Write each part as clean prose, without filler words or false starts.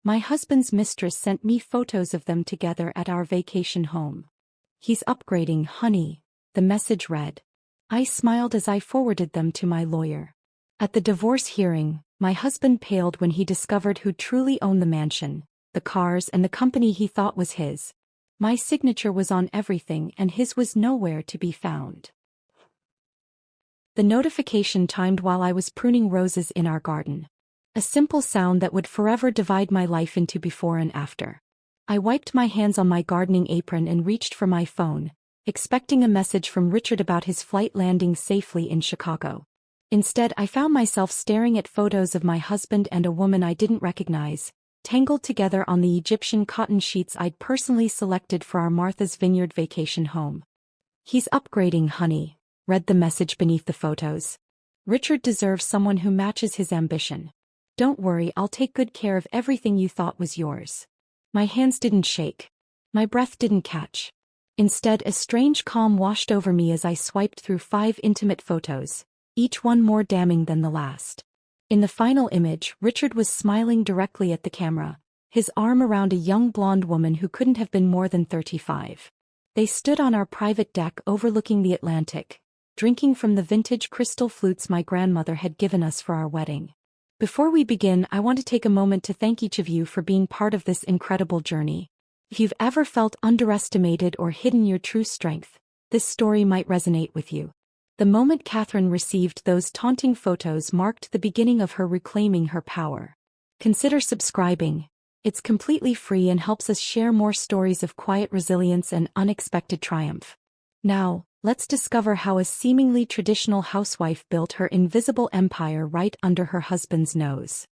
My husband's mistress sent me photos of them together at our vacation home. He's upgrading, honey, the message read. I smiled as I forwarded them to my lawyer. At the divorce hearing, my husband paled when he discovered who truly owned the mansion, the cars and the company he thought was his. My signature was on everything and his was nowhere to be found. The notification timed while I was pruning roses in our garden. A simple sound that would forever divide my life into before and after. I wiped my hands on my gardening apron and reached for my phone, expecting a message from Richard about his flight landing safely in Chicago. Instead, I found myself staring at photos of my husband and a woman I didn't recognize, tangled together on the Egyptian cotton sheets I'd personally selected for our Martha's Vineyard vacation home. He's upgrading, honey, read the message beneath the photos. Richard deserves someone who matches his ambition. Don't worry, I'll take good care of everything you thought was yours. My hands didn't shake. My breath didn't catch. Instead, a strange calm washed over me as I swiped through 5 intimate photos, each one more damning than the last. In the final image, Richard was smiling directly at the camera, his arm around a young blonde woman who couldn't have been more than 35. They stood on our private deck overlooking the Atlantic, drinking from the vintage crystal flutes my grandmother had given us for our wedding. Before we begin, I want to take a moment to thank each of you for being part of this incredible journey. If you've ever felt underestimated or hidden your true strength, this story might resonate with you. The moment Catherine received those taunting photos marked the beginning of her reclaiming her power. Consider subscribing. It's completely free and helps us share more stories of quiet resilience and unexpected triumph. Now, let's discover how a seemingly traditional housewife built her invisible empire right under her husband's nose.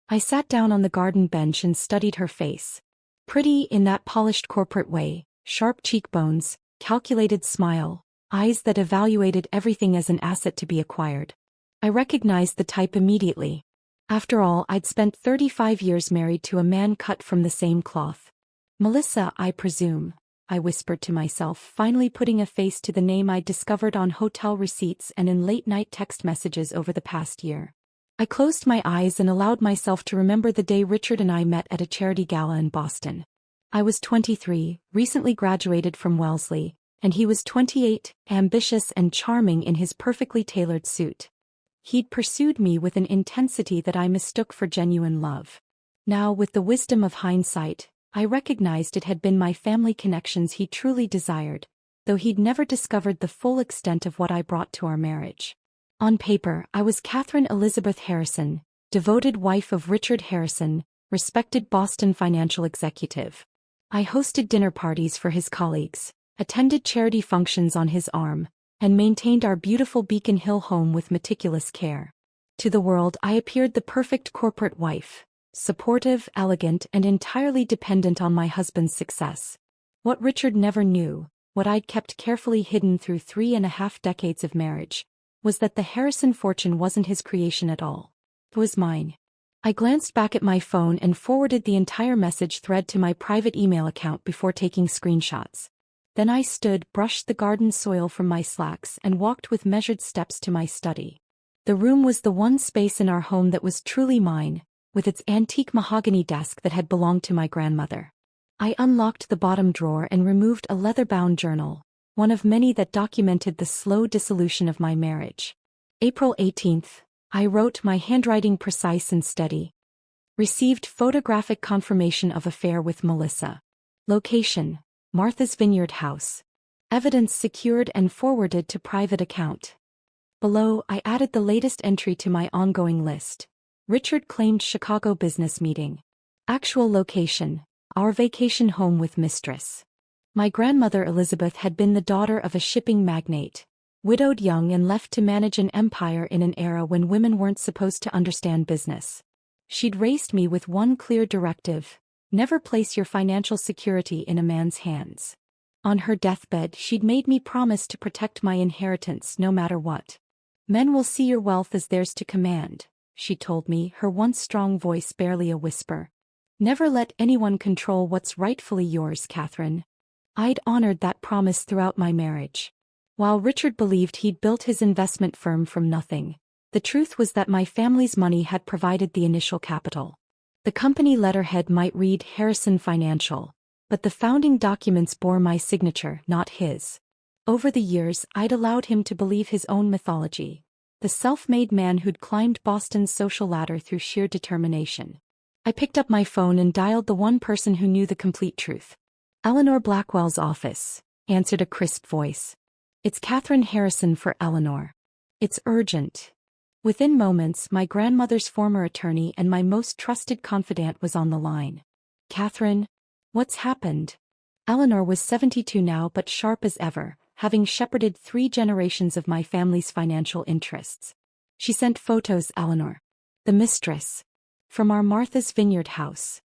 I sat down on the garden bench and studied her face. Pretty in that polished corporate way, sharp cheekbones, calculated smile, eyes that evaluated everything as an asset to be acquired. I recognized the type immediately. After all, I'd spent 35 years married to a man cut from the same cloth. Melissa, I presume, I whispered to myself, finally putting a face to the name I'd discovered on hotel receipts and in late-night text messages over the past year. I closed my eyes and allowed myself to remember the day Richard and I met at a charity gala in Boston. I was 23, recently graduated from Wellesley, and he was 28, ambitious and charming in his perfectly tailored suit. He'd pursued me with an intensity that I mistook for genuine love. Now, with the wisdom of hindsight, I recognized it had been my family connections he truly desired, though he'd never discovered the full extent of what I brought to our marriage. On paper, I was Catherine Elizabeth Harrison, devoted wife of Richard Harrison, respected Boston financial executive. I hosted dinner parties for his colleagues, attended charity functions on his arm, and maintained our beautiful Beacon Hill home with meticulous care. To the world, I appeared the perfect corporate wife, supportive, elegant, and entirely dependent on my husband's success. What Richard never knew, what I'd kept carefully hidden through 3.5 decades of marriage, was that the Harrison fortune wasn't his creation at all. It was mine. I glanced back at my phone and forwarded the entire message thread to my private email account before taking screenshots. Then I stood, brushed the garden soil from my slacks, and walked with measured steps to my study. The room was the one space in our home that was truly mine, with its antique mahogany desk that had belonged to my grandmother. I unlocked the bottom drawer and removed a leather-bound journal, one of many that documented the slow dissolution of my marriage. April 18th, I wrote, my handwriting precise and steady. Received photographic confirmation of affair with Melissa. Location: Martha's Vineyard house. Evidence secured and forwarded to private account. Below, I added the latest entry to my ongoing list. Richard claimed Chicago business meeting. Actual location: our vacation home with Mistress. My grandmother Elizabeth had been the daughter of a shipping magnate, widowed young and left to manage an empire in an era when women weren't supposed to understand business. She'd raised me with one clear directive: never place your financial security in a man's hands. On her deathbed, she'd made me promise to protect my inheritance no matter what. Men will see your wealth as theirs to command, she told me, her once strong voice barely a whisper. Never let anyone control what's rightfully yours, Catherine. I'd honored that promise throughout my marriage. While Richard believed he'd built his investment firm from nothing, the truth was that my family's money had provided the initial capital. The company letterhead might read Harrison Financial, but the founding documents bore my signature, not his. Over the years, I'd allowed him to believe his own mythology. The self-made man who'd climbed Boston's social ladder through sheer determination. I picked up my phone and dialed the one person who knew the complete truth. "Eleanor Blackwell's office," answered a crisp voice. "It's Catherine Harrison for Eleanor. It's urgent." Within moments, my grandmother's former attorney and my most trusted confidant was on the line. "Catherine, what's happened?" Eleanor was 72 now but sharp as ever, having shepherded 3 generations of my family's financial interests. "She sent photos, Eleanor. The Mistress. From our Martha's Vineyard house."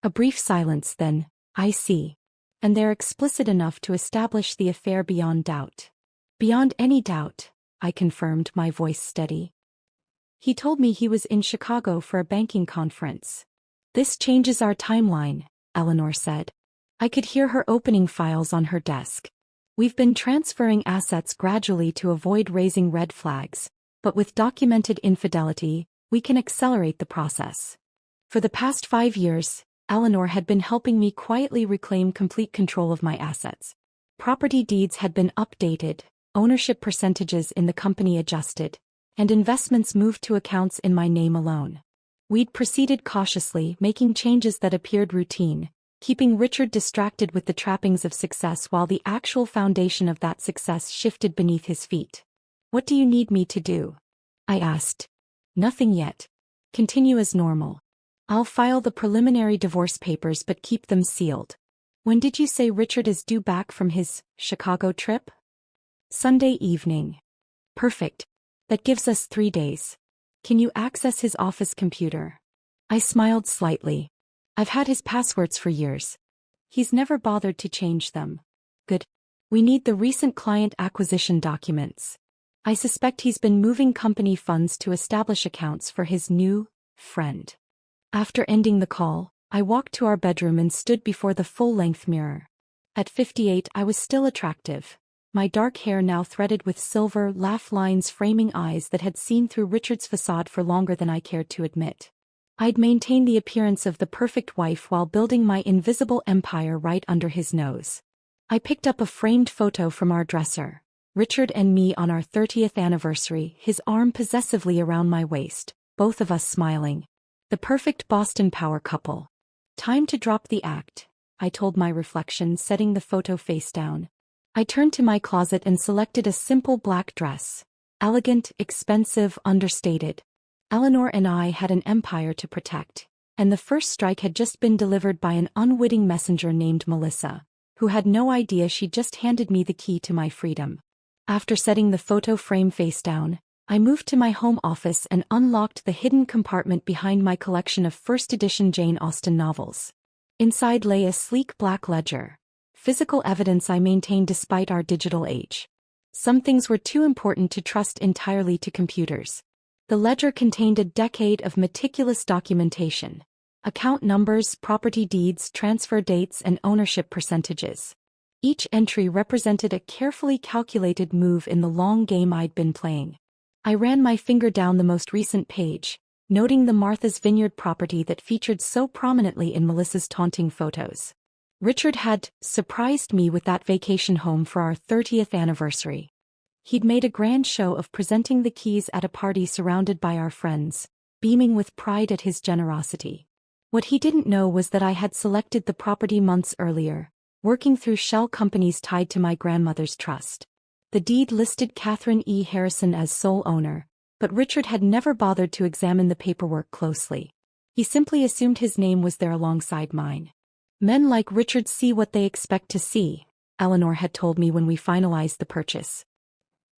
A brief silence, then, "I see. And they're explicit enough to establish the affair beyond doubt." "Beyond any doubt," I confirmed, my voice steady. "He told me he was in Chicago for a banking conference." "This changes our timeline," Eleanor said. I could hear her opening files on her desk. "We've been transferring assets gradually to avoid raising red flags, but with documented infidelity, we can accelerate the process." For the past 5 years, Eleanor had been helping me quietly reclaim complete control of my assets. Property deeds had been updated, ownership percentages in the company adjusted, and investments moved to accounts in my name alone. We'd proceeded cautiously, making changes that appeared routine, keeping Richard distracted with the trappings of success while the actual foundation of that success shifted beneath his feet. "What do you need me to do?" I asked. "Nothing yet. Continue as normal. I'll file the preliminary divorce papers but keep them sealed." "When did you say Richard is due back from his Chicago trip?" "Sunday evening." "Perfect. That gives us 3 days. Can you access his office computer?" I smiled slightly. "I've had his passwords for years. He's never bothered to change them." "Good. We need the recent client acquisition documents. I suspect he's been moving company funds to establish accounts for his new friend." After ending the call, I walked to our bedroom and stood before the full-length mirror. At 58, I was still attractive. My dark hair now threaded with silver laugh lines framing eyes that had seen through Richard's facade for longer than I cared to admit. I'd maintained the appearance of the perfect wife while building my invisible empire right under his nose. I picked up a framed photo from our dresser. Richard and me on our 30th anniversary, his arm possessively around my waist, both of us smiling. The perfect Boston power couple. "Time to drop the act," I told my reflection, setting the photo face down. I turned to my closet and selected a simple black dress. Elegant, expensive, understated. Eleanor and I had an empire to protect, and the first strike had just been delivered by an unwitting messenger named Melissa, who had no idea she'd just handed me the key to my freedom. After setting the photo frame face down, I moved to my home office and unlocked the hidden compartment behind my collection of first-edition Jane Austen novels. Inside lay a sleek black ledger. Physical evidence I maintained despite our digital age. Some things were too important to trust entirely to computers. The ledger contained a decade of meticulous documentation. Account numbers, property deeds, transfer dates, and ownership percentages. Each entry represented a carefully calculated move in the long game I'd been playing. I ran my finger down the most recent page, noting the Martha's Vineyard property that featured so prominently in Melissa's taunting photos. Richard had surprised me with that vacation home for our 30th anniversary. He'd made a grand show of presenting the keys at a party surrounded by our friends, beaming with pride at his generosity. What he didn't know was that I had selected the property months earlier, working through shell companies tied to my grandmother's trust. The deed listed Catherine E. Harrison as sole owner, but Richard had never bothered to examine the paperwork closely. He simply assumed his name was there alongside mine. "Men like Richard see what they expect to see," Eleanor had told me when we finalized the purchase.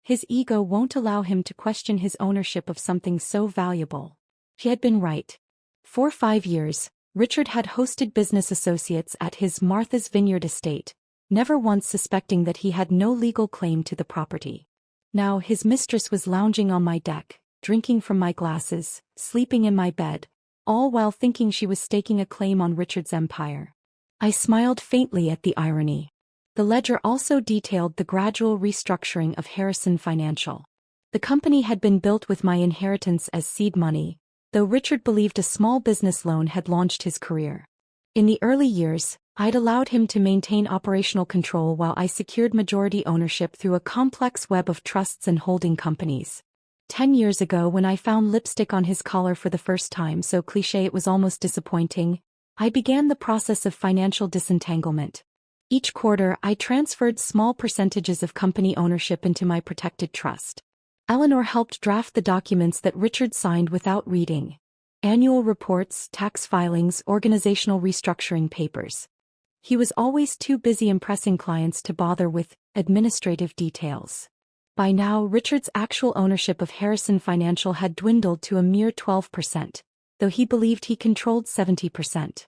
"His ego won't allow him to question his ownership of something so valuable." She had been right. For 5 years, Richard had hosted business associates at his Martha's Vineyard estate, never once suspecting that he had no legal claim to the property. Now his mistress was lounging on my deck, drinking from my glasses, sleeping in my bed, all while thinking she was staking a claim on Richard's empire. I smiled faintly at the irony. The ledger also detailed the gradual restructuring of Harrison Financial. The company had been built with my inheritance as seed money, though Richard believed a small business loan had launched his career. In the early years, I'd allowed him to maintain operational control while I secured majority ownership through a complex web of trusts and holding companies. 10 years ago, when I found lipstick on his collar for the first time, so cliché it was almost disappointing, I began the process of financial disentanglement. Each quarter, I transferred small percentages of company ownership into my protected trust. Eleanor helped draft the documents that Richard signed without reading. Annual reports, tax filings, organizational restructuring papers. He was always too busy impressing clients to bother with administrative details. By now, Richard's actual ownership of Harrison Financial had dwindled to a mere 12%, though he believed he controlled 70%.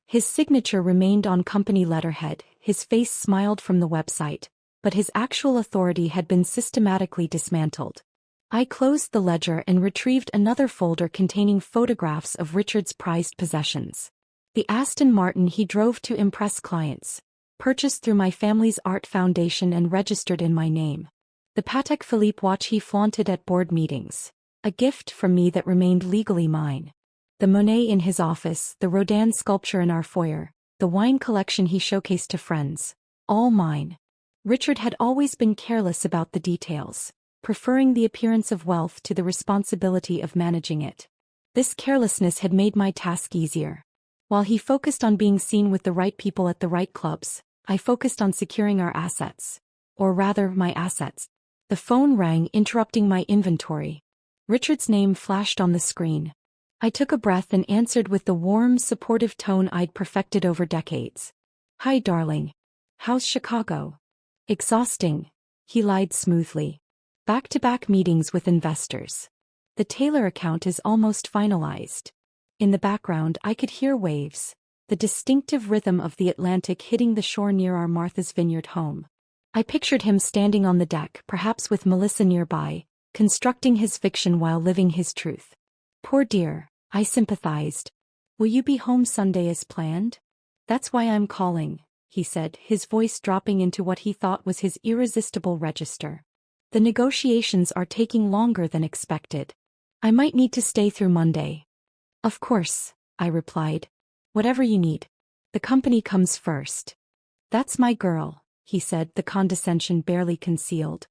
His signature remained on company letterhead, his face smiled from the website, but his actual authority had been systematically dismantled. I closed the ledger and retrieved another folder containing photographs of Richard's prized possessions. The Aston Martin he drove to impress clients, purchased through my family's art foundation and registered in my name. The Patek Philippe watch he flaunted at board meetings, a gift from me that remained legally mine. The Monet in his office, the Rodin sculpture in our foyer, the wine collection he showcased to friends, all mine. Richard had always been careless about the details, preferring the appearance of wealth to the responsibility of managing it. This carelessness had made my task easier. While he focused on being seen with the right people at the right clubs, I focused on securing our assets. Or rather, my assets. The phone rang, interrupting my inventory. Richard's name flashed on the screen. I took a breath and answered with the warm, supportive tone I'd perfected over decades. "Hi, darling. How's Chicago?" "Exhausting," he lied smoothly. "Back-to-back meetings with investors. The Taylor account is almost finalized." In the background, I could hear waves, the distinctive rhythm of the Atlantic hitting the shore near our Martha's Vineyard home. I pictured him standing on the deck, perhaps with Melissa nearby, constructing his fiction while living his truth. "Poor dear," I sympathized. "Will you be home Sunday as planned?" "That's why I'm calling," he said, his voice dropping into what he thought was his irresistible register. "The negotiations are taking longer than expected. I might need to stay through Monday." "Of course," I replied. "Whatever you need. The company comes first." "That's my girl," he said, the condescension barely concealed.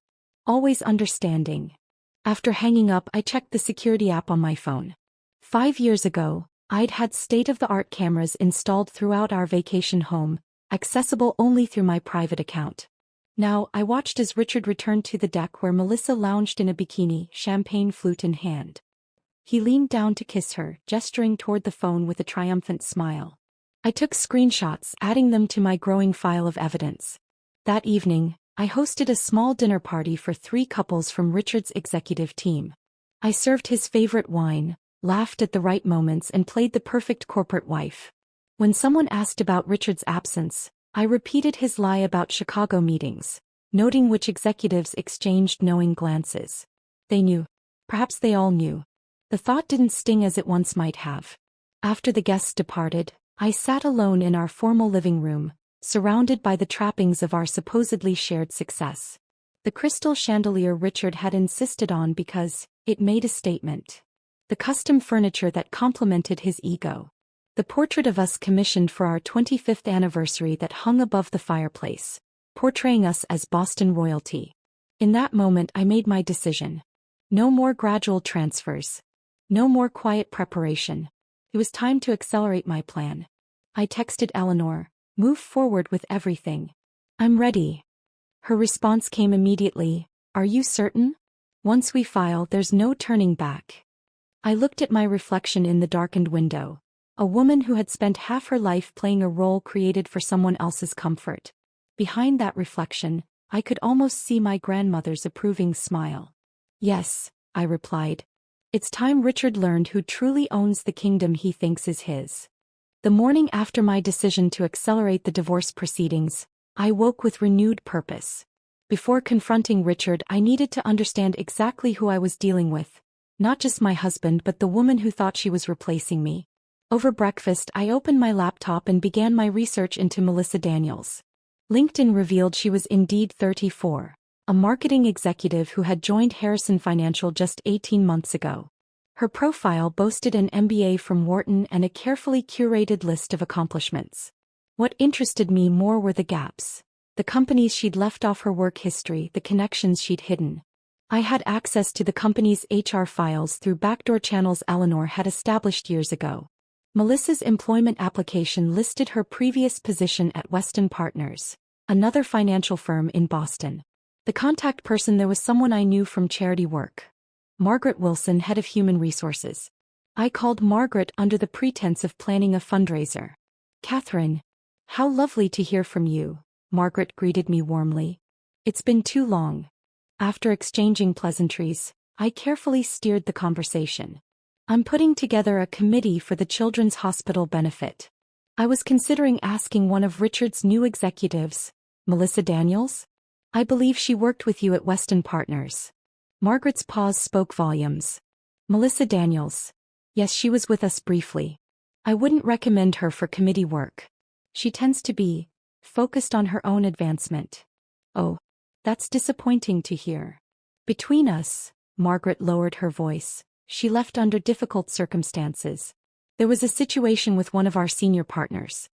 "Always understanding." After hanging up, I checked the security app on my phone. 5 years ago, I'd had state-of-the-art cameras installed throughout our vacation home, accessible only through my private account. Now, I watched as Richard returned to the deck where Melissa lounged in a bikini, champagne flute in hand. He leaned down to kiss her, gesturing toward the phone with a triumphant smile. I took screenshots, adding them to my growing file of evidence. That evening, I hosted a small dinner party for 3 couples from Richard's executive team. I served his favorite wine, laughed at the right moments, and played the perfect corporate wife. When someone asked about Richard's absence, I repeated his lie about Chicago meetings, noting which executives exchanged knowing glances. They knew. Perhaps they all knew. The thought didn't sting as it once might have. After the guests departed, I sat alone in our formal living room, surrounded by the trappings of our supposedly shared success. The crystal chandelier Richard had insisted on because it made a statement. The custom furniture that complemented his ego. The portrait of us commissioned for our 25th anniversary that hung above the fireplace, portraying us as Boston royalty. In that moment, I made my decision. No more gradual transfers. No more quiet preparation. It was time to accelerate my plan. I texted Eleanor, "Move forward with everything. I'm ready." Her response came immediately, "Are you certain? Once we file, there's no turning back." I looked at my reflection in the darkened window, a woman who had spent half her life playing a role created for someone else's comfort. Behind that reflection, I could almost see my grandmother's approving smile. "Yes," I replied. "It's time Richard learned who truly owns the kingdom he thinks is his." The morning after my decision to accelerate the divorce proceedings, I woke with renewed purpose. Before confronting Richard, I needed to understand exactly who I was dealing with. Not just my husband, but the woman who thought she was replacing me. Over breakfast, I opened my laptop and began my research into Melissa Daniels. LinkedIn revealed she was indeed 34, a marketing executive who had joined Harrison Financial just 18 months ago. Her profile boasted an MBA from Wharton and a carefully curated list of accomplishments. What interested me more were the gaps. The companies she'd left off her work history, the connections she'd hidden. I had access to the company's HR files through backdoor channels Eleanor had established years ago. Melissa's employment application listed her previous position at Weston Partners, another financial firm in Boston. The contact person there was someone I knew from charity work. Margaret Wilson, head of human resources. I called Margaret under the pretense of planning a fundraiser. "Catherine, how lovely to hear from you," Margaret greeted me warmly. "It's been too long." After exchanging pleasantries, I carefully steered the conversation. "I'm putting together a committee for the Children's Hospital benefit. I was considering asking one of Richard's new executives, Melissa Daniels? I believe she worked with you at Weston Partners." Margaret's pause spoke volumes. "Melissa Daniels. Yes, she was with us briefly. I wouldn't recommend her for committee work. She tends to be focused on her own advancement." "Oh, that's disappointing to hear." "Between us," Margaret lowered her voice, "she left under difficult circumstances. There was a situation with one of our senior partners.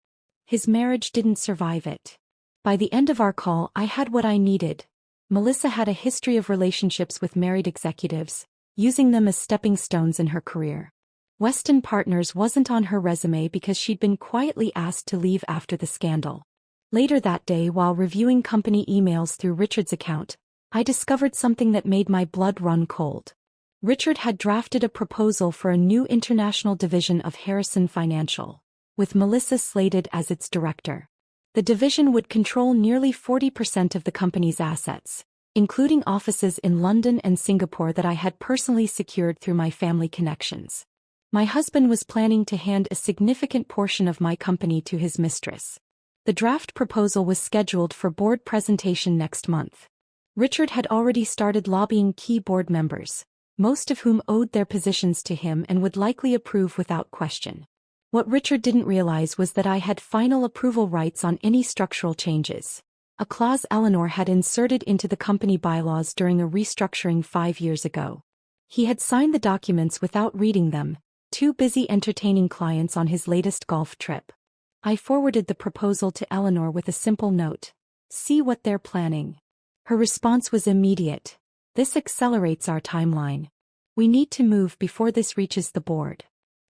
His marriage didn't survive it. By the end of our call, I had what I needed. Melissa had a history of relationships with married executives, using them as stepping stones in her career. Weston Partners wasn't on her resume because she'd been quietly asked to leave after the scandal. Later that day, while reviewing company emails through Richard's account, I discovered something that made my blood run cold. Richard had drafted a proposal for a new international division of Harrison Financial, with Melissa slated as its director. The division would control nearly 40% of the company's assets, including offices in London and Singapore that I had personally secured through my family connections. My husband was planning to hand a significant portion of my company to his mistress. The draft proposal was scheduled for board presentation next month. Richard had already started lobbying key board members, most of whom owed their positions to him and would likely approve without question. What Richard didn't realize was that I had final approval rights on any structural changes, a clause Eleanor had inserted into the company bylaws during a restructuring 5 years ago. He had signed the documents without reading them, too busy entertaining clients on his latest golf trip. I forwarded the proposal to Eleanor with a simple note. "See what they're planning." Her response was immediate. "This accelerates our timeline. We need to move before this reaches the board."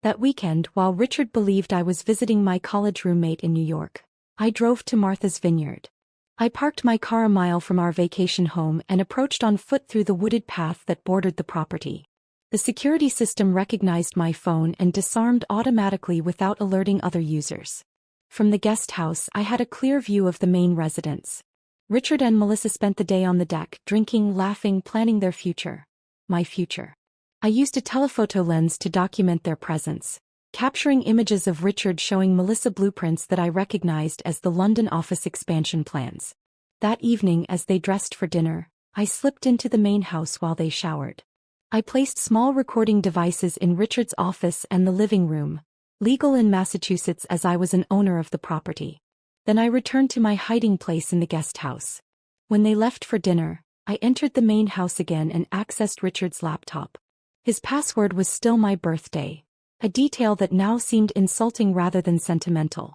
That weekend, while Richard believed I was visiting my college roommate in New York, I drove to Martha's Vineyard. I parked my car a mile from our vacation home and approached on foot through the wooded path that bordered the property. The security system recognized my phone and disarmed automatically without alerting other users. From the guest house, I had a clear view of the main residence. Richard and Melissa spent the day on the deck, drinking, laughing, planning their future. My future. I used a telephoto lens to document their presence, capturing images of Richard showing Melissa blueprints that I recognized as the London office expansion plans. That evening, as they dressed for dinner, I slipped into the main house while they showered. I placed small recording devices in Richard's office and the living room, legal in Massachusetts as I was an owner of the property. Then I returned to my hiding place in the guest house. When they left for dinner, I entered the main house again and accessed Richard's laptop. His password was still my birthday, a detail that now seemed insulting rather than sentimental.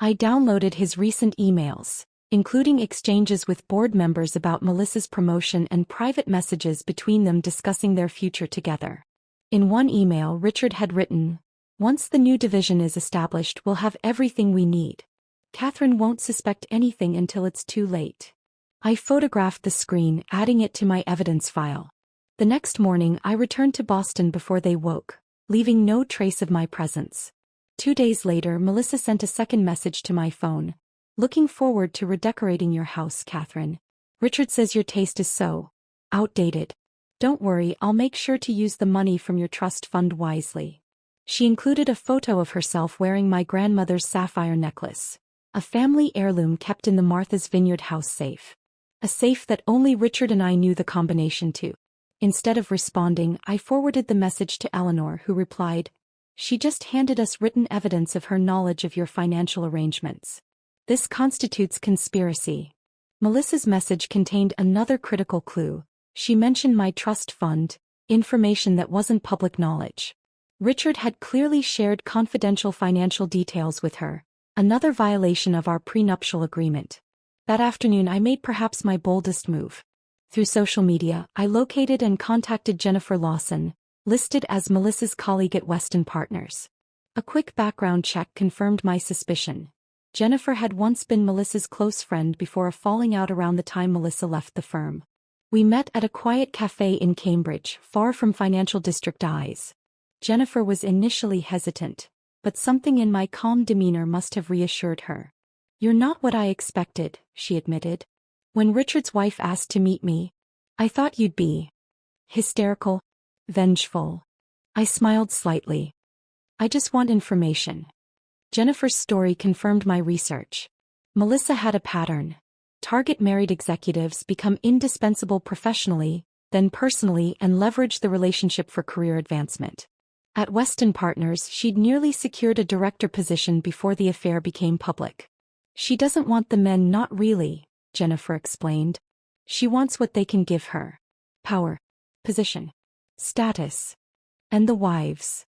I downloaded his recent emails, including exchanges with board members about Melissa's promotion and private messages between them discussing their future together. In one email, Richard had written, "Once the new division is established, we'll have everything we need. Catherine won't suspect anything until it's too late." I photographed the screen, adding it to my evidence file. The next morning, I returned to Boston before they woke, leaving no trace of my presence. 2 days later, Melissa sent a second message to my phone. "Looking forward to redecorating your house, Catherine. Richard says your taste is so outdated. Don't worry, I'll make sure to use the money from your trust fund wisely." She included a photo of herself wearing my grandmother's sapphire necklace, a family heirloom kept in the Martha's Vineyard house safe. A safe that only Richard and I knew the combination to. Instead of responding, I forwarded the message to Eleanor, who replied, "She just handed us written evidence of her knowledge of your financial arrangements. This constitutes conspiracy." Melissa's message contained another critical clue. She mentioned my trust fund, information that wasn't public knowledge. Richard had clearly shared confidential financial details with her, another violation of our prenuptial agreement. That afternoon I made perhaps my boldest move. Through social media, I located and contacted Jennifer Lawson, listed as Melissa's colleague at Weston Partners. A quick background check confirmed my suspicion. Jennifer had once been Melissa's close friend before a falling out around the time Melissa left the firm. We met at a quiet cafe in Cambridge, far from financial district eyes. Jennifer was initially hesitant, but something in my calm demeanor must have reassured her. "You're not what I expected," she admitted. "When Richard's wife asked to meet me, I thought you'd be hysterical, vengeful." I smiled slightly. "I just want information." Jennifer's story confirmed my research. Melissa had a pattern. Target married executives become indispensable professionally, then personally, and leverage the relationship for career advancement. At Weston Partners, she'd nearly secured a director position before the affair became public. "She doesn't want the men, not really," Jennifer explained. "She wants what they can give her. Power, position, status. And the wives."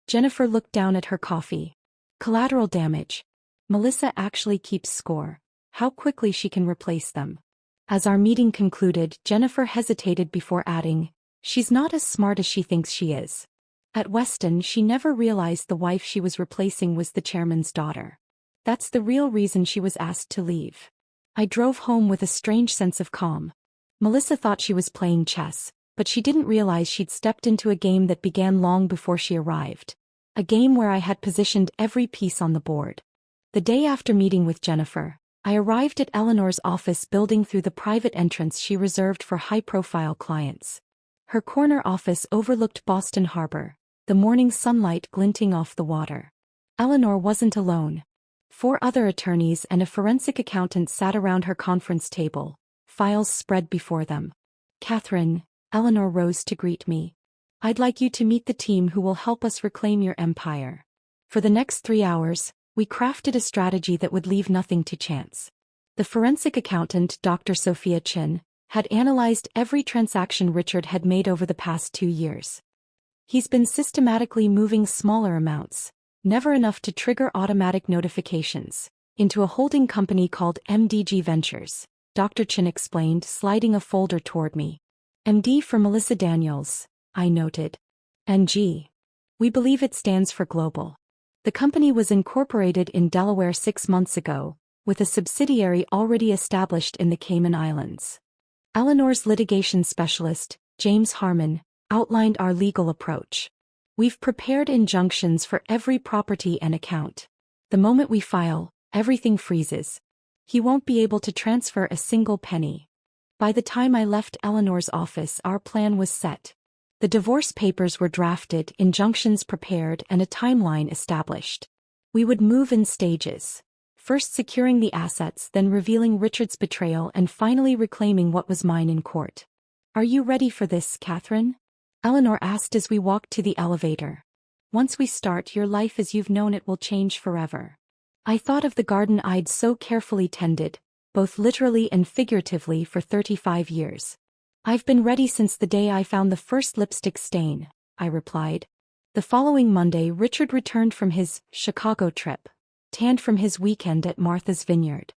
Jennifer looked down at her coffee. "Collateral damage. Melissa actually keeps score. How quickly she can replace them." As our meeting concluded, Jennifer hesitated before adding, "She's not as smart as she thinks she is." At Weston, she never realized the wife she was replacing was the chairman's daughter. That's the real reason she was asked to leave. I drove home with a strange sense of calm. Melissa thought she was playing chess, but she didn't realize she'd stepped into a game that began long before she arrived. A game where I had positioned every piece on the board. The day after meeting with Jennifer, I arrived at Eleanor's office building through the private entrance she reserved for high-profile clients. Her corner office overlooked Boston Harbor, the morning sunlight glinting off the water. Eleanor wasn't alone. 4 other attorneys and a forensic accountant sat around her conference table, files spread before them. "Catherine," Eleanor rose to greet me. "I'd like you to meet the team who will help us reclaim your empire." For the next 3 hours, we crafted a strategy that would leave nothing to chance. The forensic accountant, Dr. Sophia Chin, had analyzed every transaction Richard had made over the past 2 years. He's been systematically moving smaller amounts, never enough to trigger automatic notifications, into a holding company called MDG Ventures, Dr. Chin explained, sliding a folder toward me. "MD for Melissa Daniels," I noted. "NG. We believe it stands for Global." The company was incorporated in Delaware 6 months ago, with a subsidiary already established in the Cayman Islands. Eleanor's litigation specialist, James Harmon, outlined our legal approach. "We've prepared injunctions for every property and account. The moment we file, everything freezes. He won't be able to transfer a single penny." By the time I left Eleanor's office, our plan was set. The divorce papers were drafted, injunctions prepared, and a timeline established. We would move in stages. First securing the assets, then revealing Richard's betrayal, and finally reclaiming what was mine in court. "Are you ready for this, Catherine?" Eleanor asked as we walked to the elevator. "Once we start, your life as you've known it will change forever." I thought of the garden I'd so carefully tended, both literally and figuratively, for 35 years. "I've been ready since the day I found the first lipstick stain," I replied. The following Monday, Richard returned from his Chicago trip, tanned from his weekend at Martha's Vineyard.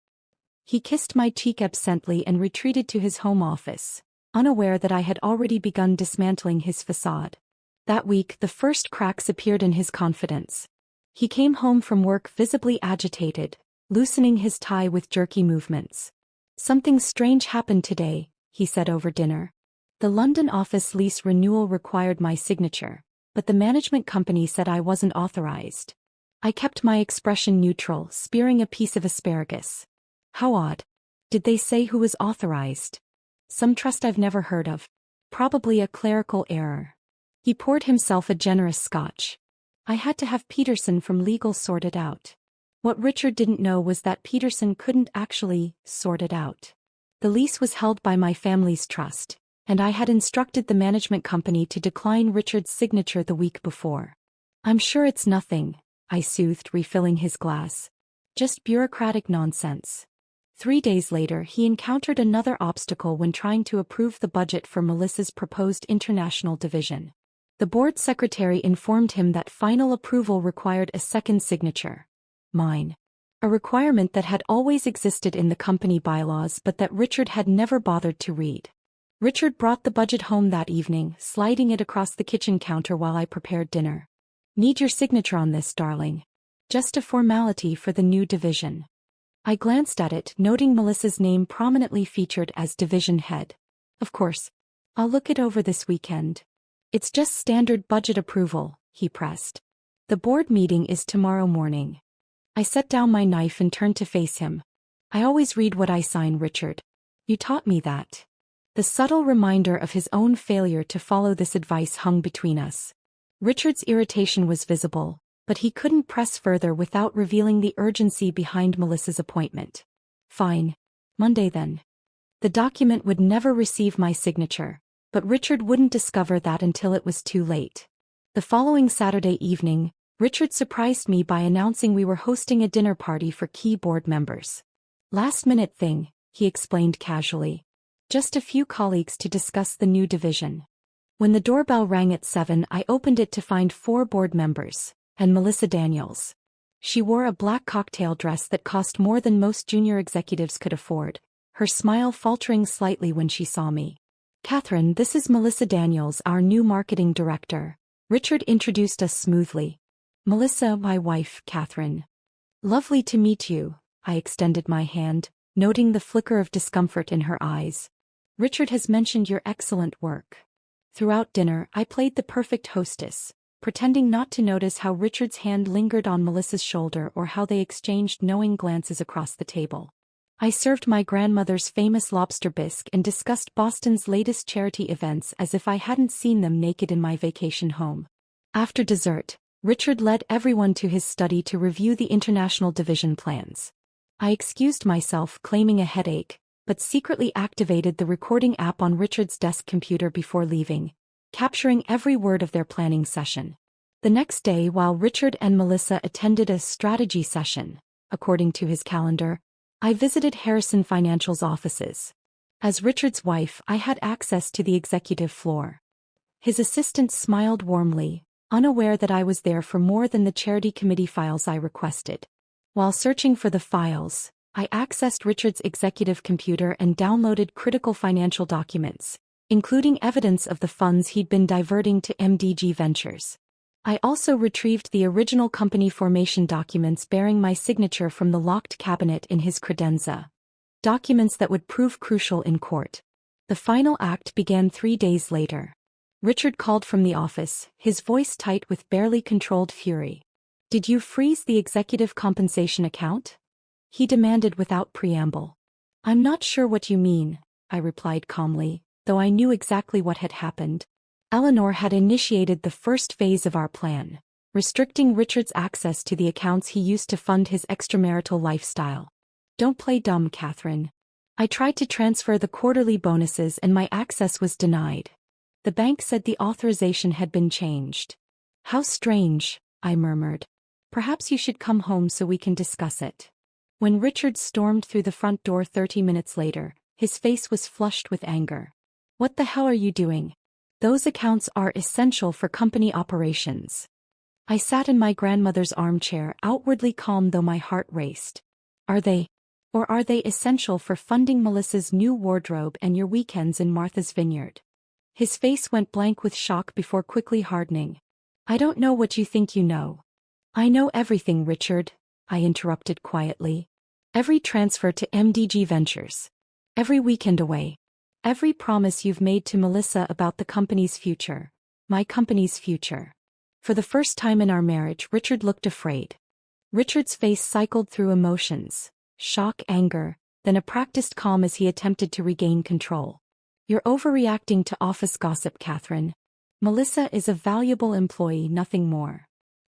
He kissed my cheek absently and retreated to his home office, unaware that I had already begun dismantling his facade. That week, the first cracks appeared in his confidence. He came home from work visibly agitated, loosening his tie with jerky movements. "Something strange happened today," he said over dinner. "The London office lease renewal required my signature, but the management company said I wasn't authorized." I kept my expression neutral, spearing a piece of asparagus. "How odd. Did they say who was authorized?" "Some trust I've never heard of. Probably a clerical error." He poured himself a generous scotch. "I had to have Peterson from legal sort it out." What Richard didn't know was that Peterson couldn't actually sort it out. The lease was held by my family's trust, and I had instructed the management company to decline Richard's signature the week before. "I'm sure it's nothing," I soothed, refilling his glass. "Just bureaucratic nonsense." 3 days later, he encountered another obstacle when trying to approve the budget for Melissa's proposed international division. The board secretary informed him that final approval required a second signature. Mine. A requirement that had always existed in the company bylaws but that Richard had never bothered to read. Richard brought the budget home that evening, sliding it across the kitchen counter while I prepared dinner. "Need your signature on this, darling. Just a formality for the new division." I glanced at it, noting Melissa's name prominently featured as division head. "Of course. I'll look it over this weekend." "It's just standard budget approval," he pressed. "The board meeting is tomorrow morning." I set down my knife and turned to face him. "I always read what I sign, Richard. You taught me that." The subtle reminder of his own failure to follow this advice hung between us. Richard's irritation was visible, but he couldn't press further without revealing the urgency behind Melissa's appointment. "Fine. Monday then." The document would never receive my signature, but Richard wouldn't discover that until it was too late. The following Saturday evening, Richard surprised me by announcing we were hosting a dinner party for key board members. "Last-minute thing," he explained casually. "Just a few colleagues to discuss the new division." When the doorbell rang at 7, I opened it to find 4 board members, and Melissa Daniels. She wore a black cocktail dress that cost more than most junior executives could afford, her smile faltering slightly when she saw me. "Catherine, this is Melissa Daniels, our new marketing director." Richard introduced us smoothly. "Melissa, my wife, Catherine." "Lovely to meet you." I extended my hand, noting the flicker of discomfort in her eyes. "Richard has mentioned your excellent work." Throughout dinner, I played the perfect hostess, pretending not to notice how Richard's hand lingered on Melissa's shoulder or how they exchanged knowing glances across the table. I served my grandmother's famous lobster bisque and discussed Boston's latest charity events as if I hadn't seen them naked in my vacation home. After dessert, Richard led everyone to his study to review the international division plans. I excused myself, claiming a headache, but secretly activated the recording app on Richard's desk computer before leaving, capturing every word of their planning session. The next day, while Richard and Melissa attended a strategy session, according to his calendar, I visited Harrison Financial's offices. As Richard's wife, I had access to the executive floor. His assistant smiled warmly, unaware that I was there for more than the charity committee files I requested. While searching for the files, I accessed Richard's executive computer and downloaded critical financial documents, including evidence of the funds he'd been diverting to MDG Ventures. I also retrieved the original company formation documents bearing my signature from the locked cabinet in his credenza. Documents that would prove crucial in court. The final act began 3 days later. Richard called from the office, his voice tight with barely controlled fury. "Did you freeze the executive compensation account?" he demanded without preamble. "I'm not sure what you mean," I replied calmly, though I knew exactly what had happened. Eleanor had initiated the first phase of our plan, restricting Richard's access to the accounts he used to fund his extramarital lifestyle. "Don't play dumb, Catherine." I tried to transfer the quarterly bonuses and my access was denied. The bank said the authorization had been changed. "How strange," I murmured. "Perhaps you should come home so we can discuss it." When Richard stormed through the front door 30 minutes later, his face was flushed with anger. "What the hell are you doing? Those accounts are essential for company operations." I sat in my grandmother's armchair, outwardly calm though my heart raced. "Are they? Or are they essential for funding Melissa's new wardrobe and your weekends in Martha's Vineyard?" His face went blank with shock before quickly hardening. "I don't know what you think you know." "I know everything, Richard," I interrupted quietly. "Every transfer to MDG Ventures. Every weekend away. Every promise you've made to Melissa about the company's future. My company's future." For the first time in our marriage, Richard looked afraid. Richard's face cycled through emotions, shock, anger, then a practiced calm as he attempted to regain control. "You're overreacting to office gossip, Catherine. Melissa is a valuable employee, nothing more."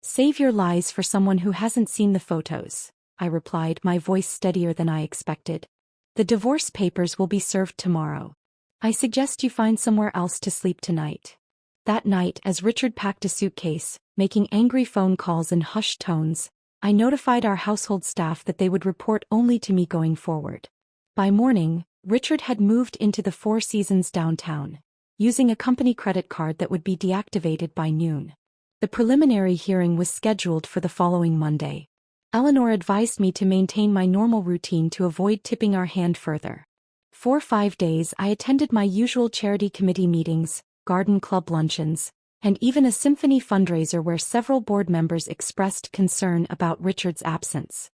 "Save your lies for someone who hasn't seen the photos," I replied, my voice steadier than I expected. "The divorce papers will be served tomorrow. I suggest you find somewhere else to sleep tonight." That night, as Richard packed a suitcase, making angry phone calls in hushed tones, I notified our household staff that they would report only to me going forward. By morning, Richard had moved into the Four Seasons downtown, using a company credit card that would be deactivated by noon. The preliminary hearing was scheduled for the following Monday. Eleanor advised me to maintain my normal routine to avoid tipping our hand further. For 5 days I attended my usual charity committee meetings, garden club luncheons, and even a symphony fundraiser where several board members expressed concern about Richard's absence.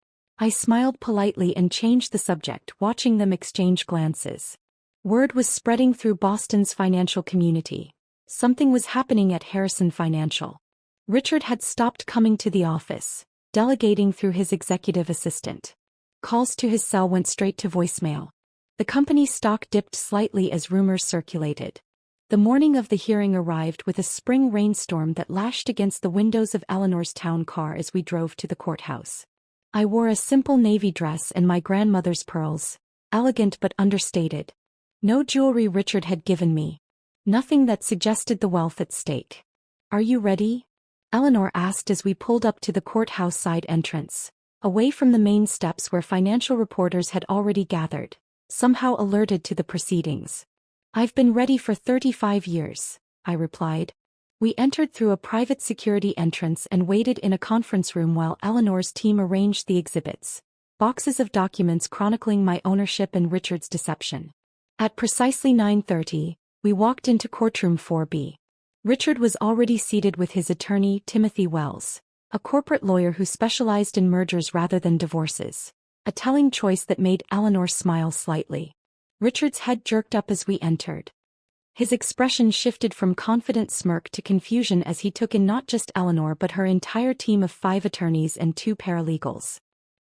I smiled politely and changed the subject, watching them exchange glances. Word was spreading through Boston's financial community. Something was happening at Harrison Financial. Richard had stopped coming to the office, delegating through his executive assistant. Calls to his cell went straight to voicemail. The company's stock dipped slightly as rumors circulated. The morning of the hearing arrived with a spring rainstorm that lashed against the windows of Eleanor's town car as we drove to the courthouse. I wore a simple navy dress and my grandmother's pearls, elegant but understated. No jewelry Richard had given me. Nothing that suggested the wealth at stake. "Are you ready?" Eleanor asked as we pulled up to the courthouse side entrance, away from the main steps where financial reporters had already gathered, somehow alerted to the proceedings. "I've been ready for 35 years, I replied. We entered through a private security entrance and waited in a conference room while Eleanor's team arranged the exhibits, boxes of documents chronicling my ownership and Richard's deception. At precisely 9:30, we walked into courtroom 4B. Richard was already seated with his attorney, Timothy Wells, a corporate lawyer who specialized in mergers rather than divorces, a telling choice that made Eleanor smile slightly. Richard's head jerked up as we entered. His expression shifted from confident smirk to confusion as he took in not just Eleanor but her entire team of 5 attorneys and 2 paralegals.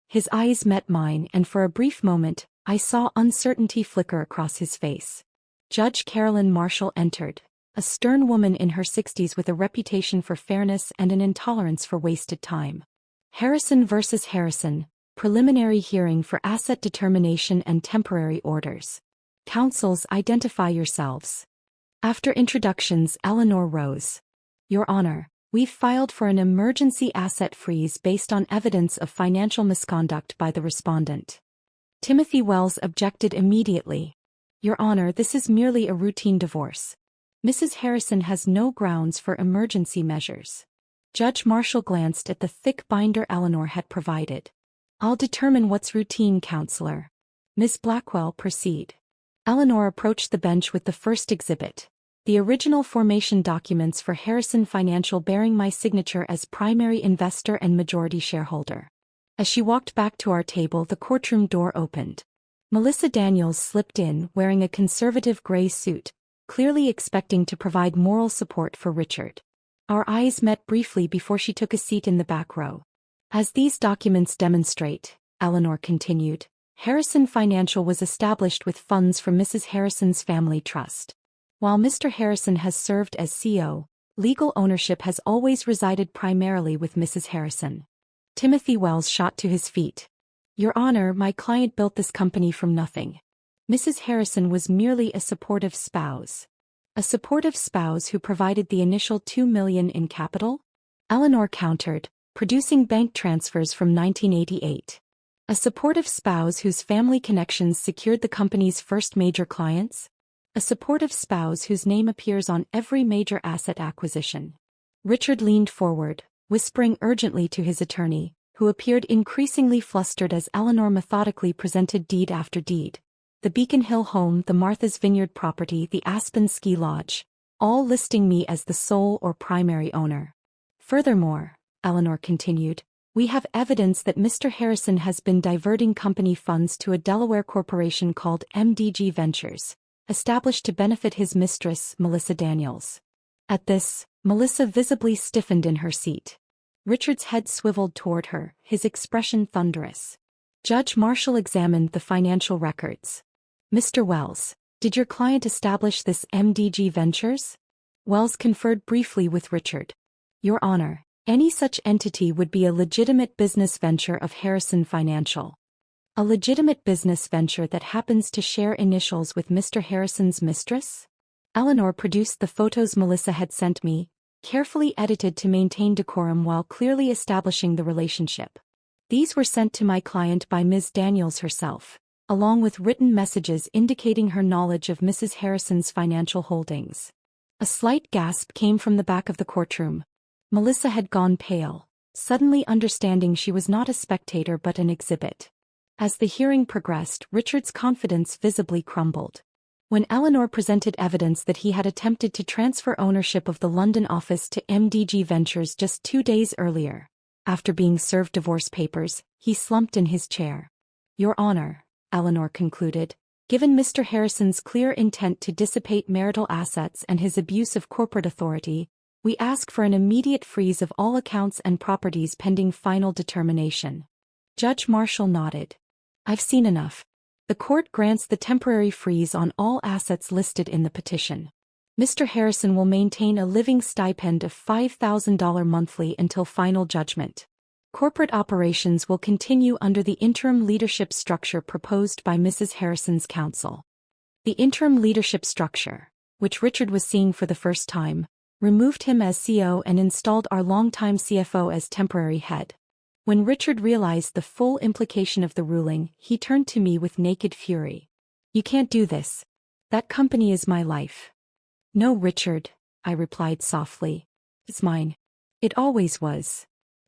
His eyes met mine and for a brief moment, I saw uncertainty flicker across his face. Judge Carolyn Marshall entered, a stern woman in her 60s with a reputation for fairness and an intolerance for wasted time. Harrison versus Harrison, preliminary hearing for asset determination and temporary orders. Counsels, identify yourselves. After introductions, Eleanor rose. Your Honor, we've filed for an emergency asset freeze based on evidence of financial misconduct by the respondent. Timothy Wells objected immediately. Your Honor, this is merely a routine divorce. Mrs. Harrison has no grounds for emergency measures. Judge Marshall glanced at the thick binder Eleanor had provided. I'll determine what's routine, Counselor. Ms. Blackwell, proceed. Eleanor approached the bench with the first exhibit, the original formation documents for Harrison Financial bearing my signature as primary investor and majority shareholder. As she walked back to our table, the courtroom door opened. Melissa Daniels slipped in, wearing a conservative gray suit, clearly expecting to provide moral support for Richard. Our eyes met briefly before she took a seat in the back row. As these documents demonstrate, Eleanor continued, Harrison Financial was established with funds from Mrs. Harrison's family trust. While Mr. Harrison has served as CEO, legal ownership has always resided primarily with Mrs. Harrison. Timothy Wells shot to his feet. Your Honor, my client built this company from nothing. Mrs. Harrison was merely a supportive spouse. A supportive spouse who provided the initial $2 million in capital? Eleanor countered, producing bank transfers from 1988. A supportive spouse whose family connections secured the company's first major clients? A supportive spouse whose name appears on every major asset acquisition. Richard leaned forward, whispering urgently to his attorney, who appeared increasingly flustered as Eleanor methodically presented deed after deed. The Beacon Hill home, the Martha's Vineyard property, the Aspen Ski Lodge, all listing me as the sole or primary owner. Furthermore, Eleanor continued, we have evidence that Mr. Harrison has been diverting company funds to a Delaware corporation called MDG Ventures, established to benefit his mistress, Melissa Daniels. At this, Melissa visibly stiffened in her seat. Richard's head swiveled toward her, his expression thunderous. Judge Marshall examined the financial records. Mr. Wells, did your client establish this MDG Ventures? Wells conferred briefly with Richard. Your Honor, any such entity would be a legitimate business venture of Harrison Financial. A legitimate business venture that happens to share initials with Mr. Harrison's mistress? Eleanor produced the photos Melissa had sent me, carefully edited to maintain decorum while clearly establishing the relationship. These were sent to my client by Ms. Daniels herself. along with written messages indicating her knowledge of Mrs. Harrison's financial holdings. A slight gasp came from the back of the courtroom. Melissa had gone pale, suddenly understanding she was not a spectator but an exhibit. As the hearing progressed, Richard's confidence visibly crumbled. When Eleanor presented evidence that he had attempted to transfer ownership of the London office to MDG Ventures just 2 days earlier, after being served divorce papers, he slumped in his chair. "Your Honor," Eleanor concluded, "given Mr. Harrison's clear intent to dissipate marital assets and his abuse of corporate authority, we ask for an immediate freeze of all accounts and properties pending final determination." Judge Marshall nodded. "I've seen enough. The court grants the temporary freeze on all assets listed in the petition. Mr. Harrison will maintain a living stipend of $5,000 monthly until final judgment. Corporate operations will continue under the interim leadership structure proposed by Mrs. Harrison's counsel." The interim leadership structure, which Richard was seeing for the first time, removed him as CEO and installed our longtime CFO as temporary head. When Richard realized the full implication of the ruling, he turned to me with naked fury. "You can't do this. That company is my life." "No, Richard," I replied softly. "It's mine. It always was."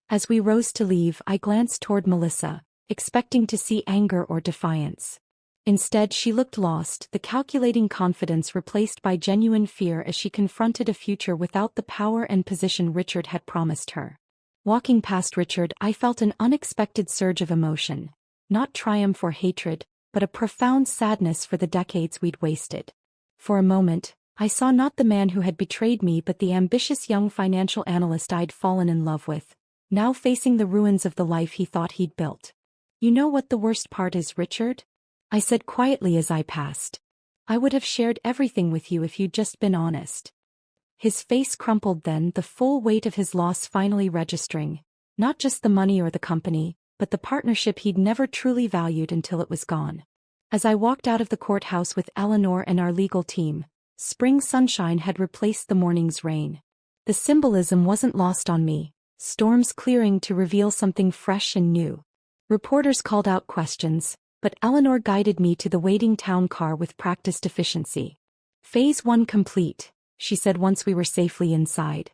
As we rose to leave, I glanced toward Melissa, expecting to see anger or defiance. Instead, she looked lost, the calculating confidence replaced by genuine fear as she confronted a future without the power and position Richard had promised her. Walking past Richard, I felt an unexpected surge of emotion, not triumph or hatred, but a profound sadness for the decades we'd wasted. For a moment, I saw not the man who had betrayed me but the ambitious young financial analyst I'd fallen in love with, now facing the ruins of the life he thought he'd built. "You know what the worst part is, Richard?" I said quietly as I passed. "I would have shared everything with you if you'd just been honest." His face crumpled then, the full weight of his loss finally registering, not just the money or the company, but the partnership he'd never truly valued until it was gone. As I walked out of the courthouse with Eleanor and our legal team, spring sunshine had replaced the morning's rain. The symbolism wasn't lost on me, storms clearing to reveal something fresh and new. Reporters called out questions, but Eleanor guided me to the waiting town car with practiced efficiency. "Phase 1 complete," she said once we were safely inside.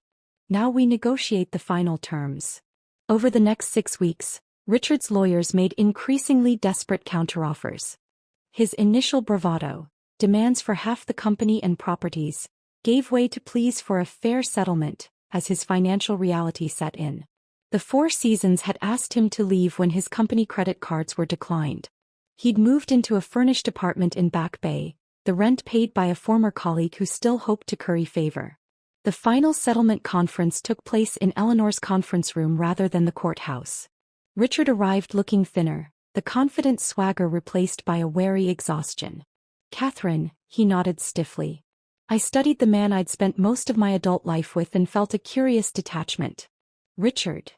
"Now we negotiate the final terms." Over the next 6 weeks, Richard's lawyers made increasingly desperate counteroffers. His initial bravado, demands for half the company and properties, gave way to pleas for a fair settlement, as his financial reality set in. The Four Seasons had asked him to leave when his company credit cards were declined. He'd moved into a furnished apartment in Back Bay, the rent paid by a former colleague who still hoped to curry favor. The final settlement conference took place in Eleanor's conference room rather than the courthouse. Richard arrived looking thinner, the confident swagger replaced by a wary exhaustion. "Catherine," he nodded stiffly. I studied the man I'd spent most of my adult life with and felt a curious detachment. "Richard."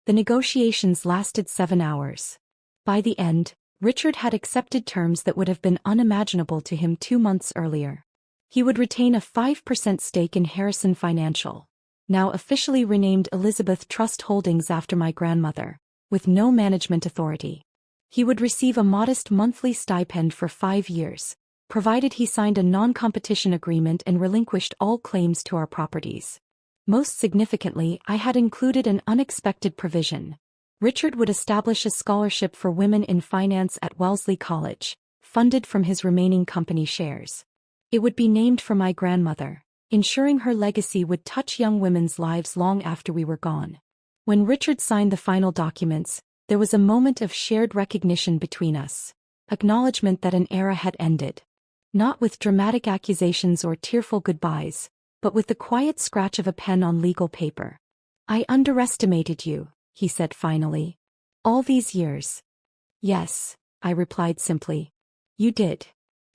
The negotiations lasted 7 hours. By the end, Richard had accepted terms that would have been unimaginable to him 2 months earlier. He would retain a 5% stake in Harrison Financial, now officially renamed Elizabeth Trust Holdings after my grandmother, with no management authority. He would receive a modest monthly stipend for 5 years, provided he signed a non-competition agreement and relinquished all claims to our properties. Most significantly, I had included an unexpected provision. Richard would establish a scholarship for women in finance at Wellesley College, funded from his remaining company shares. It would be named for my grandmother, ensuring her legacy would touch young women's lives long after we were gone. When Richard signed the final documents, there was a moment of shared recognition between us, acknowledgement that an era had ended. Not with dramatic accusations or tearful goodbyes, but with the quiet scratch of a pen on legal paper. "I underestimated you," he said finally. "All these years." "Yes," I replied simply. "You did."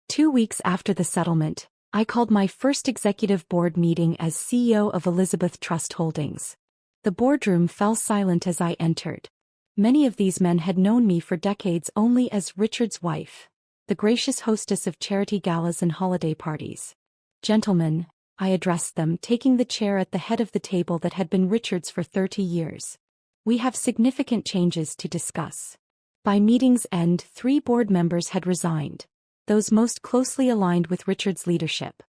2 weeks after the settlement, I called my first executive board meeting as CEO of Elizabeth Trust Holdings. The boardroom fell silent as I entered. Many of these men had known me for decades only as Richard's wife, the gracious hostess of charity galas and holiday parties. "Gentlemen," I addressed them, taking the chair at the head of the table that had been Richard's for 30 years. "We have significant changes to discuss." By meeting's end, 3 board members had resigned, those most closely aligned with Richard's leadership.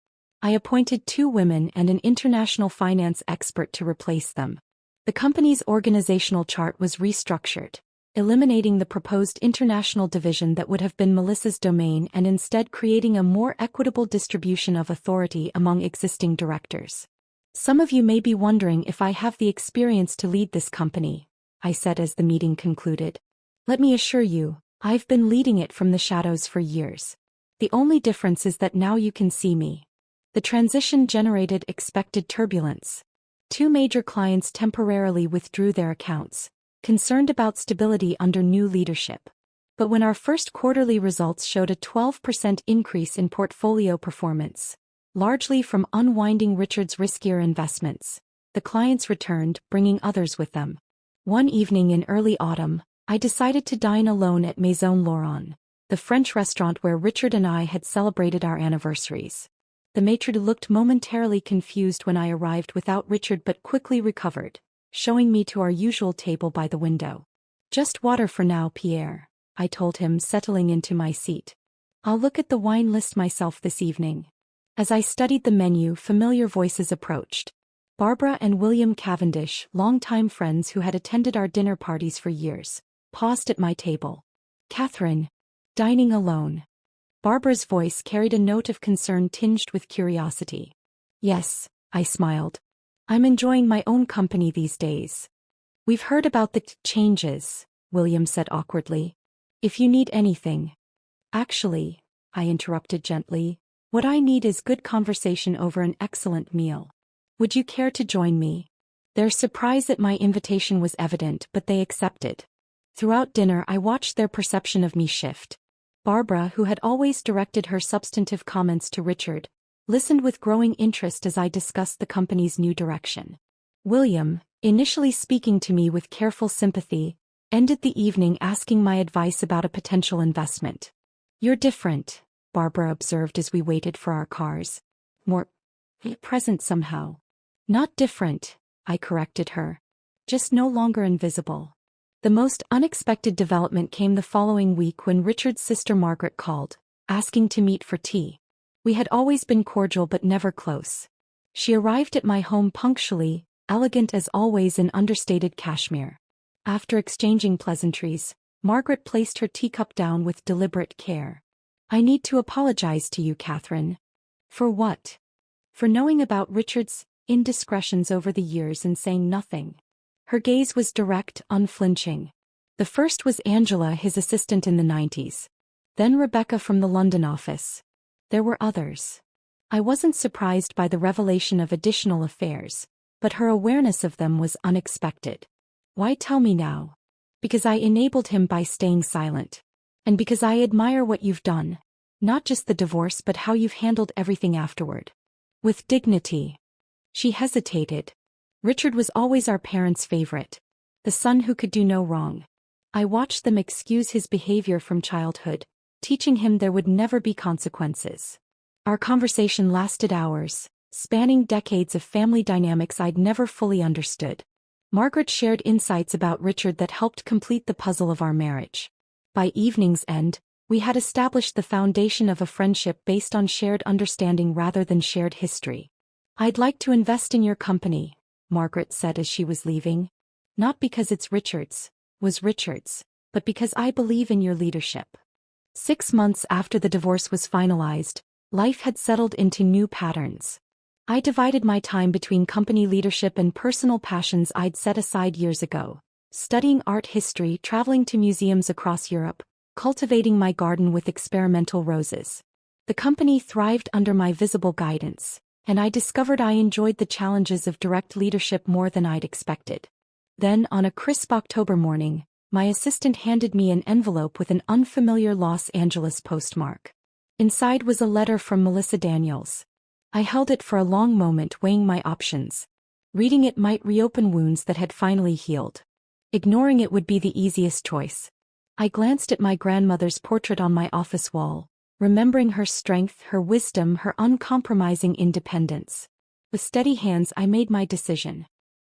I appointed 2 women and an international finance expert to replace them. The company's organizational chart was restructured, eliminating the proposed international division that would have been Melissa's domain and instead creating a more equitable distribution of authority among existing directors. Some of you may be wondering if I have the experience to lead this company, I said as the meeting concluded. Let me assure you, I've been leading it from the shadows for years. The only difference is that now you can see me. The transition generated expected turbulence. 2 major clients temporarily withdrew their accounts, concerned about stability under new leadership. But when our first quarterly results showed a 12% increase in portfolio performance, largely from unwinding Richard's riskier investments, the clients returned, bringing others with them. One evening in early autumn, I decided to dine alone at Maison Laurent, the French restaurant where Richard and I had celebrated our anniversaries. The maitre d' looked momentarily confused when I arrived without Richard but quickly recovered, showing me to our usual table by the window. Just water for now, Pierre, I told him, settling into my seat. I'll look at the wine list myself this evening. As I studied the menu, familiar voices approached. Barbara and William Cavendish, longtime friends who had attended our dinner parties for years, paused at my table. Catherine, dining alone. Barbara's voice carried a note of concern tinged with curiosity. Yes, I smiled. I'm enjoying my own company these days. We've heard about the changes, William said awkwardly. If you need anything. Actually, I interrupted gently, what I need is good conversation over an excellent meal. Would you care to join me? Their surprise at my invitation was evident, but they accepted. Throughout dinner I watched their perception of me shift. Barbara, who had always directed her substantive comments to Richard, listened with growing interest as I discussed the company's new direction. William, initially speaking to me with careful sympathy, ended the evening asking my advice about a potential investment. You're different, Barbara observed as we waited for our cars. More present somehow. Not different, I corrected her. Just no longer invisible. The most unexpected development came the following week when Richard's sister Margaret called, asking to meet for tea. We had always been cordial but never close. She arrived at my home punctually, elegant as always in understated cashmere. After exchanging pleasantries, Margaret placed her teacup down with deliberate care. I need to apologize to you, Catherine. For what? For knowing about Richard's indiscretions over the years and saying nothing. Her gaze was direct, unflinching. The first was Angela, his assistant in the 90s. Then Rebecca from the London office. There were others. I wasn't surprised by the revelation of additional affairs, but her awareness of them was unexpected. Why tell me now? Because I enabled him by staying silent. And because I admire what you've done. Not just the divorce but how you've handled everything afterward. With dignity. She hesitated. Richard was always our parents' favorite. The son who could do no wrong. I watched them excuse his behavior from childhood, teaching him there would never be consequences. Our conversation lasted hours, spanning decades of family dynamics I'd never fully understood. Margaret shared insights about Richard that helped complete the puzzle of our marriage. By evening's end, we had established the foundation of a friendship based on shared understanding rather than shared history. I'd like to invest in your company, Margaret said as she was leaving. Not because it's Richard's, but because I believe in your leadership. 6 months after the divorce was finalized, life had settled into new patterns. I divided my time between company leadership and personal passions I'd set aside years ago, studying art history, traveling to museums across Europe, cultivating my garden with experimental roses. The company thrived under my visible guidance, and I discovered I enjoyed the challenges of direct leadership more than I'd expected. Then, on a crisp October morning, my assistant handed me an envelope with an unfamiliar Los Angeles postmark. Inside was a letter from Melissa Daniels. I held it for a long moment, weighing my options. Reading it might reopen wounds that had finally healed. Ignoring it would be the easiest choice. I glanced at my grandmother's portrait on my office wall, remembering her strength, her wisdom, her uncompromising independence. With steady hands I made my decision.